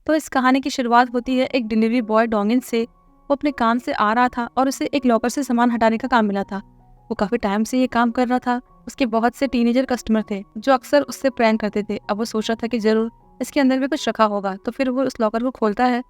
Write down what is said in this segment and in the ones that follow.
तो इस कहानी की शुरुआत होती है एक डिलीवरी बॉय डोंगिन से। वो अपने काम से आ रहा था और उसे एक लॉकर से सामान हटाने का काम मिला था। वो काफी टाइम से ये काम कर रहा था। उसके बहुत से टीनेजर कस्टमर थे जो अक्सर उससे प्रैंक करते थे। अब वो सोच रहा था कि जरूर इसके अंदर भी कुछ रखा होगा। तो फिर वो उस लॉकर को खोलता है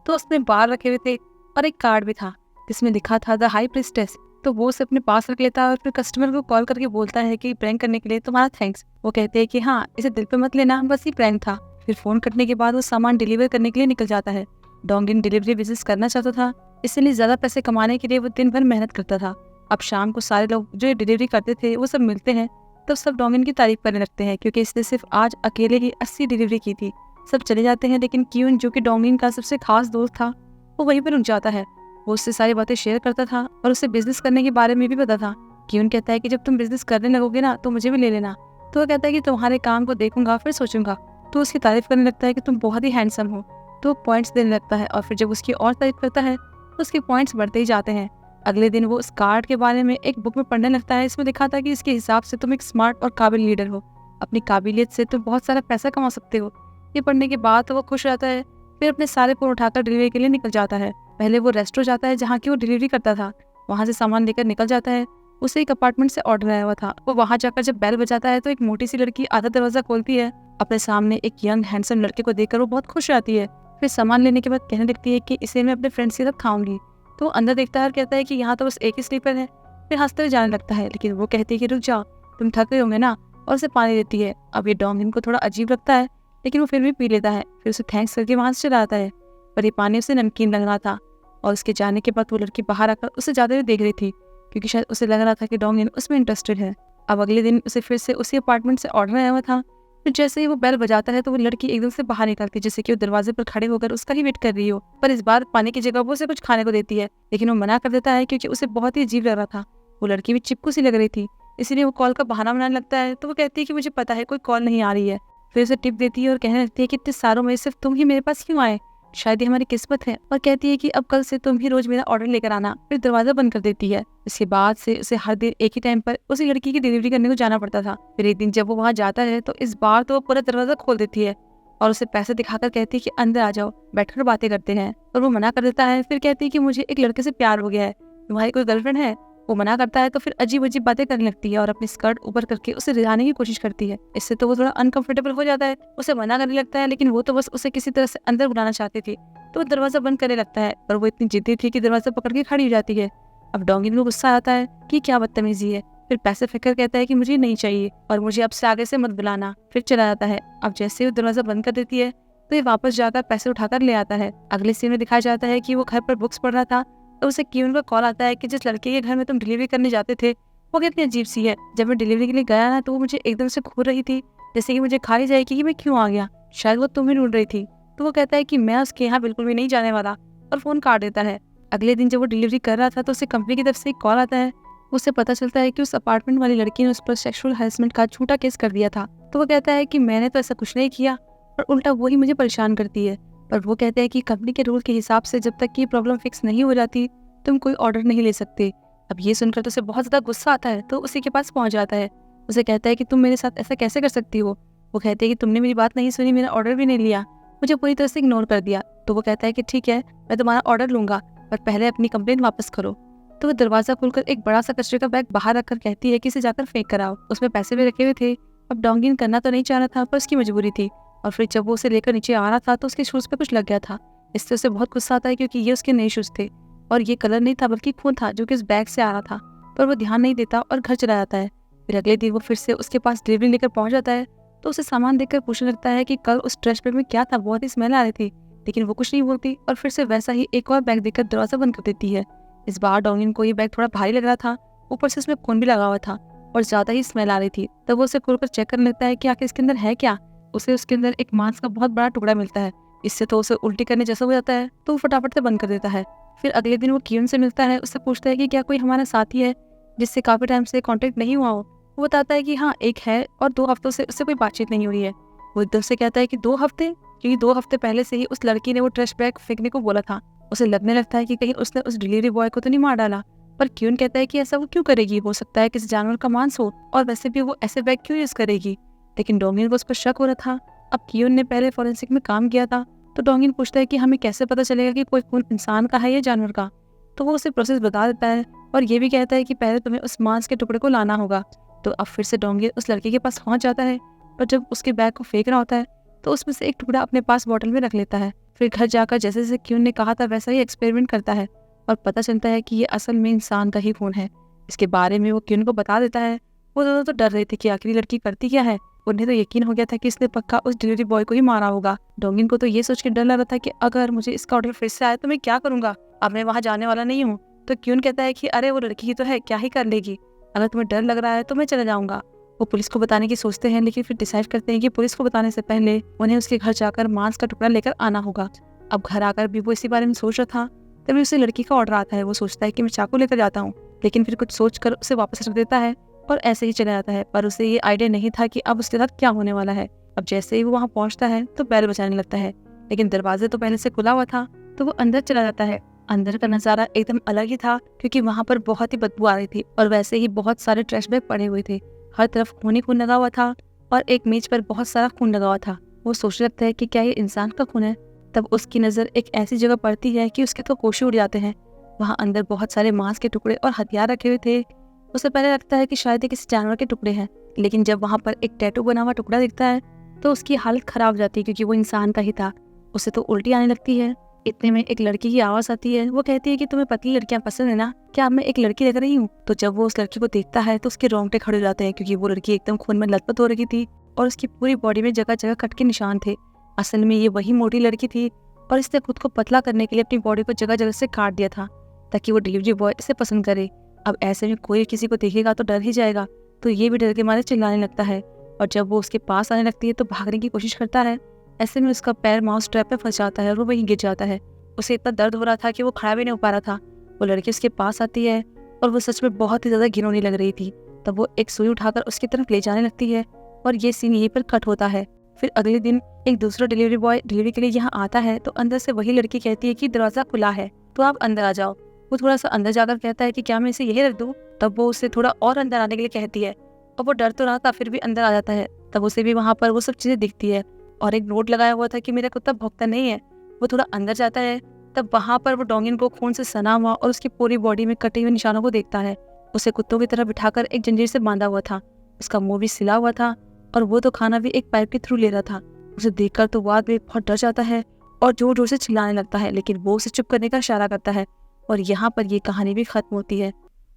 तो उसमें बाल रखे हुए थे और एक कार्ड भी था जिसमें लिखा था द हाई प्रिस्टेस। तो वो उसे अपने पास रख लेता है और फिर कस्टमर को कॉल करके बोलता है कि प्रैंक करने के लिए तुम्हारा थैंक्स। वो कहते हैं कि हाँ, इसे दिल पे मत लेना, बस ये प्रैंक था। फिर फोन कटने के बाद वो सामान डिलीवर करने के लिए निकल जाता है। डोंगिन डिलीवरी बिजनेस करना चाहता था, इसलिए ज्यादा पैसे कमाने के लिए वो दिन भर मेहनत करता था। अब शाम को सारे लोग जो ये डिलीवरी करते थे वो सब मिलते हैं तो सब डोंगिन की तारीफ करने लगते हैं क्योंकि इसने सिर्फ आज अकेले ही 80 डिलीवरी की थी। सब चले जाते हैं लेकिन क्यून जो कि डोंगिन का सबसे खास दोस्त था वो वहीं पर रुक जाता है। वो उससे सारी बातें शेयर करता था और उसे बिजनेस करने के बारे में भी पता था। क्यून कहता है कि जब तुम बिजनेस करने लगोगे ना तो मुझे भी ले लेना। तो वो कहता है कि तुम्हारे काम को देखूंगा फिर सोचूंगा। तो उसकी तारीफ करने लगता है कि तुम बहुत ही हैंडसम हो। तो पॉइंट्स देने लगता है और फिर जब उसकी और तारीफ करता है तो उसके पॉइंट्स बढ़ते ही जाते हैं। अगले दिन वो उस कार्ड के बारे में एक बुक में पढ़ने लगता है। इसमें लिखा था कि इसके हिसाब से तुम एक स्मार्ट और काबिल लीडर हो। अपनी काबिलियत से तुम बहुत सारा पैसा कमा सकते हो। ये पढ़ने के बाद तो वो खुश रहता है। फिर अपने सारे फोन उठाकर डिलीवरी के लिए निकल जाता है। पहले वो रेस्टोरेंट जाता है जहाँ की वो डिलीवरी करता था। वहाँ से सामान लेकर निकल जाता है। उसे एक अपार्टमेंट से ऑर्डर आया हुआ था। वो वहाँ जाकर जब बेल बजाता है तो एक मोटी सी लड़की आधा दरवाजा खोलती है। अपने सामने एक यंग हैंडसम लड़के को देखकर वो बहुत खुश रहती है। फिर सामान लेने के बाद कहने लगती है कि इसे मैं अपने फ्रेंड्स के साथ खाऊंगी। तो अंदर देखता है और कहता है कि यहाँ तो बस एक ही स्लीपर है। फिर हंसते हुए जाने लगता है लेकिन वो कहती है कि रुक जाओ, तुम थक गए होंगे ना, और उसे पानी देती है। अब ये डोंगिन को थोड़ा अजीब लगता है लेकिन वो फिर भी पी लेता है। फिर उसे थैंक्स करके वहां से चला आता है। पर ये पानी उसे नमकीन लग रहा था और उसके जाने के बाद वो लड़की बाहर आकर उसे जाते हुए देख रही थी क्योंकि शायद उसे लग रहा था कि डोंगिन उसमें इंटरेस्टेड है। अब अगले दिन उसे फिर से उसी अपार्टमेंट से ऑर्डर आया हुआ था। फिर जैसे ही वो बेल बजाता है तो वो लड़की एकदम से बाहर निकलती है जैसे कि वो दरवाजे पर खड़े होकर उसका ही वेट कर रही हो। पर इस बार पानी की जगह वो उसे कुछ खाने को देती है लेकिन वो मना कर देता है क्योंकि उसे बहुत ही अजीब लग रहा था। वो लड़की भी चिपकू सी लग रही थी, इसीलिए वो कॉल का बहाना बनाने लगता है। तो वो कहती है कि मुझे पता है कोई कॉल नहीं आ रही है। फिर उसे टिप देती है और कहने लगती है कि इतने सालों में सिर्फ तुम ही मेरे पास क्यों आए, शायद ये हमारी किस्मत है। और कहती है कि अब कल से तुम ही रोज मेरा ऑर्डर लेकर आना। फिर दरवाजा बंद कर देती है। इसके बाद से उसे हर दिन एक ही टाइम पर उसी लड़की की डिलीवरी करने को जाना पड़ता था। फिर एक दिन जब वो वहाँ जाता है तो इस बार तो वो पूरा दरवाजा खोल देती है और उसे पैसे दिखाकर कहती है कि अंदर आ जाओ, बैठकर बातें करते हैं। और वो मना कर देता है। फिर कहती है कि मुझे एक लड़के से प्यार हो गया है, तुम्हारी कोई गर्लफ्रेंड है? वो मना करता है तो फिर अजीब अजीब बातें करने लगती है और अपनी स्कर्ट ऊपर करके उसे रिझाने की कोशिश करती है। इससे तो वो थोड़ा अनकंफर्टेबल हो जाता है, उसे मना करने लगता है लेकिन वो तो बस उसे किसी तरह से अंदर बुलाना चाहती थी। तो वो दरवाजा बंद करने लगता है पर वो इतनी जिद्दी थी कि दरवाजा पकड़ के खड़ी हो जाती है। अब डोंगिन को गुस्सा आता है कि क्या बदतमीजी है। फिर पैसे फेंककर कहता है कि मुझे नहीं चाहिए और मुझे अब से आगे से मत बुलाना। फिर चला जाता है। अब जैसे ही वो दरवाजा बंद कर देती है तो ये वापस जाकर पैसे उठाकर ले आता है। अगले सीन में दिखाया जाता है कि वो घर पर बुक्स पढ़ रहा था तो उसे क्यून का कॉल आता है कि जिस लड़के के घर में तुम डिलीवरी करने जाते थे वो कितनी अजीब सी है। जब मैं डिलीवरी के लिए गया ना तो वो मुझे एकदम से घूर रही थी जैसे कि मुझे खा ही जाएगी कि मैं क्यों आ गया। शायद वो तुम्हें ढूंढ रही थी। तो वो कहता है कि मैं उसके यहाँ बिल्कुल भी नहीं जाने वाला और फोन काट देता है। अगले दिन जब वो डिलीवरी कर रहा था तो उसे कंपनी की तरफ से एक कॉल आता है। उससे पता चलता है कि उस अपार्टमेंट वाली लड़की ने उस पर सेक्सुअल हैरेसमेंट का झूठा केस कर दिया था। तो वो कहता है कि मैंने तो ऐसा कुछ नहीं किया और उल्टा वही मुझे परेशान करती है। पर वो कहते हैं कि कंपनी के रूल के हिसाब से जब तक कि प्रॉब्लम फिक्स नहीं हो जाती तुम कोई ऑर्डर नहीं ले सकते। अब ये सुनकर तो उसे बहुत ज्यादा गुस्सा आता है तो उसी के पास पहुंच जाता है। उसे कहता है कि तुम मेरे साथ ऐसा कैसे कर सकती हो। वो कहते हैं कि तुमने मेरी बात नहीं सुनी, मेरा ऑर्डर भी नहीं लिया, मुझे पूरी तरह से इग्नोर कर दिया। तो वो कहता है कि ठीक है, मैं तुम्हारा ऑर्डर लूंगा पर पहले अपनी कंप्लेंट वापस करो। तो वो दरवाजा खोलकर एक बड़ा सा कचरे का बैग बाहर रखकर कहती है कि इसे जाकर फेंक कर आओ। उसमें पैसे भी रखे हुए थे। अब डोंगिन करना तो नहीं चाह रहा था पर उसकी मजबूरी थी। और फिर जब वो उसे लेकर नीचे आ रहा था तो उसके शूज पे कुछ लग गया था। इससे उसे बहुत गुस्सा आता है क्योंकि ये उसके नए शूज थे और ये कलर नहीं था बल्कि खून था जो कि उस बैग से आ रहा था। पर वो ध्यान नहीं देता और घर चला जाता है। फिर अगले दिन वो फिर से उसके पास डिलीवरी लेकर पहुंच जाता है तो उसे सामान देखकर पूछने लगता है कि कल उस ट्रैश बैग में क्या था, बहुत ही स्मेल आ रही थी। लेकिन वो कुछ नहीं बोलती और फिर से वैसा ही एक और बैग देखकर दरवाजा बंद कर देती है। इस बार डोंगिन को ये बैग थोड़ा भारी लग रहा था, ऊपर से उसमें खून भी लगा हुआ था और ज्यादा ही स्मेल आ रही थी। तब वो उसे खोलकर चेक करने लगता है कि आखिर इसके अंदर है क्या। उसे उसके अंदर एक मांस का बहुत बड़ा टुकड़ा मिलता है। इससे तो उसे उल्टी करने जैसा हो जाता है तो वो फटाफट से बंद कर देता है। फिर अगले दिन वो क्यून से मिलता है। उससे पूछता है कि क्या कोई हमारा साथी है जिससे काफी टाइम से कांटेक्ट नहीं हुआ हो। वो बताता है कि हाँ एक है और 2 हफ्तों से उससे कोई बातचीत नहीं हुई है। वो एकदम से कहता है कि 2 हफ्ते, क्योंकि 2 हफ्ते पहले से ही उस लड़की ने वो ट्रैश बैग फेंकने को बोला था। उसे लगने लगता है कि कहीं उसने उस डिलीवरी बॉय को तो नहीं मार डाला। पर क्यून कहता है कि ऐसा वो क्यों करेगी, हो सकता है किसी जानवर का मांस हो और वैसे भी वो ऐसे बैग क्यों यूज करेगी। लेकिन डोंगिन को उस पर शक हो रहा था। अब क्यून ने पहले फॉरेंसिक में काम किया था तो डोंगिन पूछता है कि हमें कैसे पता चलेगा कि कोई खून इंसान का है या जानवर का। तो वो उसे प्रोसेस बता देता है और ये भी कहता है कि पहले तुम्हें उस मांस के टुकड़े को लाना होगा। तो अब फिर से डोंगिन उस लड़के के पास पहुंच जाता है और जब उसके बैग को फेंक रहा होता है तो उसमें से एक टुकड़ा अपने पास बॉटल में रख लेता है। फिर घर जाकर जैसे जैसे क्यून ने कहा था वैसा ही एक्सपेरिमेंट करता है और पता चलता है कि ये असल में इंसान का ही खून है। इसके बारे में वो क्यून को बता देता है। वो दोनों तो डर रहे थे कि आखिर लड़की करती क्या है। उन्हें तो यकीन हो गया था कि इसने पक्का उस डिलीवरी बॉय को ही मारा होगा। डोंगिन को तो ये सोच के डर लग रहा था कि अगर मुझे इसका ऑर्डर फिर से आए तो मैं क्या करूंगा, अब मैं वहाँ जाने वाला नहीं हूँ। तो क्यून कहता है कि अरे वो लड़की ही तो है, क्या ही कर लेगी, अगर तुम्हें डर लग रहा है तो मैं चला जाऊंगा। वो पुलिस को बताने की सोचते हैं लेकिन फिर डिसाइड करते हैं कि पुलिस को बताने से पहले उन्हें उसके घर जाकर मांस का टुकड़ा लेकर आना होगा। अब घर आकर भी वो इसी बारे में सोच रहा था तभी उसे लड़की का ऑर्डर आता है। वो सोचता है कि मैं चाकू लेकर जाता हूँ, लेकिन फिर कुछ सोचकर उसे वापस रख देता है और ऐसे ही चला जाता है। पर उसे ये आइडिया नहीं था कि अब उसके साथ क्या होने वाला है। अब जैसे ही वो वहाँ पहुँचता है तो बैल बजाने लगता है, लेकिन दरवाजे तो पहले से खुला हुआ था तो वो अंदर चला जाता है। अंदर का नज़ारा एकदम अलग ही था क्योंकि वहाँ पर बहुत ही बदबू आ रही थी और वैसे ही बहुत सारे ट्रैश बैग पड़े हुए थे। हर तरफ खून ही खून लगा हुआ था और एक मेज पर बहुत सारा खून लगा हुआ था। वो सोचने लगता है कि क्या ये इंसान का खून है। तब उसकी नज़र एक ऐसी जगह पड़ती है कि उसके तो होश ही उड़ जाते हैं। वहाँ अंदर बहुत सारे मांस के टुकड़े और हथियार रखे हुए थे। उसे पहले लगता है कि शायद ये किसी जानवर के टुकड़े हैं, लेकिन जब वहाँ पर एक टैटू बना हुआ टुकड़ा दिखता है तो उसकी हालत खराब हो जाती है क्योंकि वो इंसान का ही था। उसे तो उल्टी आने लगती है। इतने में एक लड़की की आवाज़ आती है। वो कहती है कि तुम्हें पतली लड़कियां पसंद है ना, क्या अब मैं एक लड़की लग रही हूँ। तो जब वो उस लड़की को देखता है तो उसके रोंगटे खड़े हो जाते हैं क्योंकि वो लड़की एकदम खून में लथपथ हो रही थी और उसकी पूरी बॉडी में जगह जगह कट के निशान थे। असल में ये वही मोटी लड़की थी और इसने खुद को पतला करने के लिए अपनी बॉडी को जगह जगह से काट दिया था ताकि वो डिलीवरी बॉय इसे पसंद करे। अब ऐसे में कोई किसी को देखेगा तो डर ही जाएगा, तो ये भी डर के मारे चिल्लाने लगता है और जब वो उसके पास आने लगती है तो भागने की कोशिश करता है। ऐसे में उसका पैर माउस ट्रैप में फंस जाता है और वो वहीं गिर जाता है। उसे इतना दर्द हो रहा था कि वो खड़ा भी नहीं हो पा रहा था। वो लड़की उसके पास आती है और वो सच में बहुत ही ज़्यादा घिनौनी लग रही थी। तब वो एक सुई उठाकर उसकी तरफ ले जाने लगती है और ये सीन यहीं पर कट होता है। फिर अगले दिन एक दूसरा डिलीवरी बॉय डिलीवरी के लिए यहाँ आता है तो अंदर से वही लड़की कहती है कि दरवाज़ा खुला है तो आप अंदर आ जाओ। वो थोड़ा सा अंदर जाकर कहता है कि क्या मैं इसे यही रख दूँ। तब वो उससे थोड़ा और अंदर आने के लिए कहती है और वो डर तो रहा था फिर भी अंदर आ जाता है। तब उसे भी वहाँ पर वो सब चीज़ें दिखती है और एक नोट लगाया हुआ था कि मेरा कुत्ता भौंकता नहीं है। वो थोड़ा अंदर जाता है तब वहाँ पर वो डोंगिन को खून से सना हुआ और उसकी पूरी बॉडी में कटे हुए निशानों को देखता है। उसे कुत्तों की तरह बिठाकर एक जंजीर से बांधा हुआ था, उसका मुंह भी सिला हुआ था और वो तो खाना भी एक पाइप के थ्रू ले रहा था। उसे देखकर तो वो आदमी बहुत डर जाता है और जोर जोर से चिल्लाने लगता है, लेकिन वो उसे चुप करने का इशारा करता है और यहाँ पर ये कहानी भी खत्म होती है।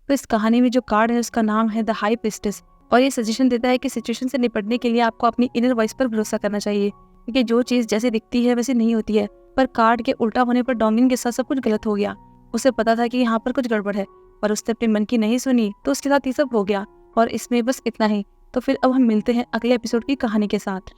तो इस कहानी में जो कार्ड है उसका नाम है द हाई प्रीस्टेस और ये सजेशन देता है कि सिचुएशन से निपटने के लिए आपको अपनी इनर वॉइस पर भरोसा करना चाहिए क्योंकि जो चीज़ जैसे दिखती है वैसे नहीं होती है। पर कार्ड के उल्टा होने पर डोंगिन के साथ सब कुछ गलत हो गया। उसे पता था कि यहाँ पर कुछ गड़बड़ है पर उसने अपने मन की नहीं सुनी तो उसके साथ ये सब हो गया। और इसमें बस इतना ही। तो फिर अब हम मिलते हैं अगले एपिसोड की कहानी के साथ।